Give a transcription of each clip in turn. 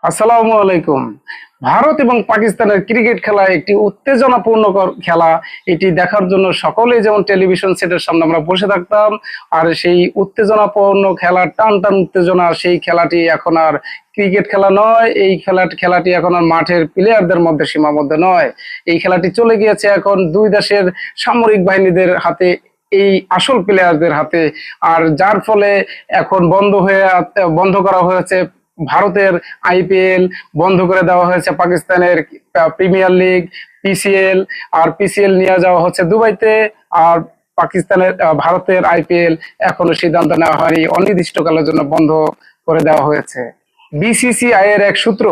আসসালামু আলাইকুম। ভারত এবং পাকিস্তানের ক্রিকেট খেলা একটি উত্তেজনাপূর্ণ খেলা। এটি দেখার জন্য সকলেই যেমন টেলিভিশন সেটের সামনে আমরা বসে থাকতাম। আর সেই উত্তেজনাপূর্ণ খেলার টান টান উত্তেজনা, সেই খেলাটি এখন আর ক্রিকেট খেলা নয়। এই খেলাটি এখন আর মাঠের প্লেয়ারদের মধ্যে সীমাবদ্ধ নয়। এই খেলাটি চলে গিয়েছে এখন দুই দেশের সামরিক বাহিনীদের হাতে, এই আসল প্লেয়ারদের হাতে। আর যার ফলে এখন বন্ধ করা হয়েছে ভারতের আইপিএল, বন্ধ করে দেওয়া হয়েছে পাকিস্তানের প্রিমিয়ার লিগ, পিসিএল। আর পিসিএল নিয়ে যাওয়া হচ্ছে দুবাইতে। আর ভারতের আইপিএল এখনো সিদ্ধান্ত নেওয়া হয়নি, অনির্দিষ্টকালের জন্য বন্ধ করে দেওয়া হয়েছে। বিসিসিআই এর এক সূত্র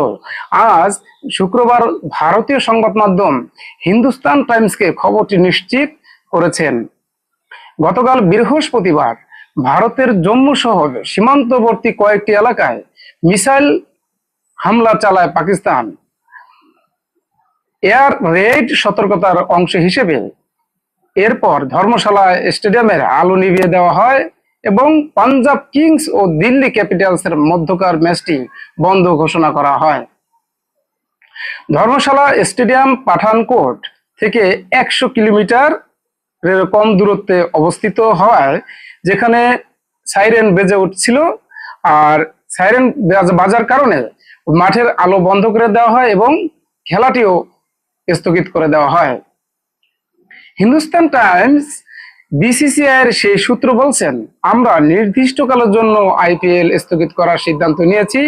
আজ শুক্রবার ভারতীয় সংবাদ মাধ্যম হিন্দুস্তান টাইমসকে খবরটি নিশ্চিত করেছেন। গতকাল বৃহস্পতিবার ভারতের জম্মু শহর সীমান্তবর্তী কয়েকটি এলাকায় মিসাইল হামলা চালায় পাকিস্তান। এয়ার রেড সতর্কতার অংশ হিসেবে এরপর ধর্মশালা স্টেডিয়ামের আলো নিভিয়ে দেওয়া হয় এবং পাঞ্জাব কিংস ও দিল্লি ক্যাপিটালসের মধ্যকার ম্যাচটি বন্ধ ঘোষণা করা হয়। ধর্মশালা স্টেডিয়াম পাঠানকোট থেকে 100 কিলোমিটার কম দূরত্বে অবস্থিত হওয়ায় যেখানে সাইরেন বেজে উঠছিল। আর সাইরেন বাজার কারণে মাঠের আলো বন্ধ করে দেওয়া হয় এবং খেলাটিও স্থগিত করে দেওয়া হয়। হিন্দুস্তান টাইমস বিসিসিআই এর সেই সূত্র বলছেন, আমরা নির্দিষ্টকালের জন্য আইপিএল স্থগিত করার সিদ্ধান্ত নিয়েছি।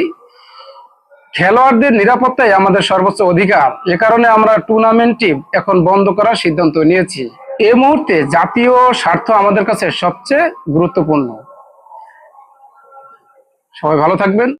খেলোয়াড়দের নিরাপত্তাই আমাদের সর্বোচ্চ অধিকার। এ কারণে আমরা টুর্নামেন্টটি এখন বন্ধ করার সিদ্ধান্ত নিয়েছি। এই মুহূর্তে জাতীয় স্বার্থ আমাদের কাছে সবচেয়ে গুরুত্বপূর্ণ। সবাই ভালো থাকবেন।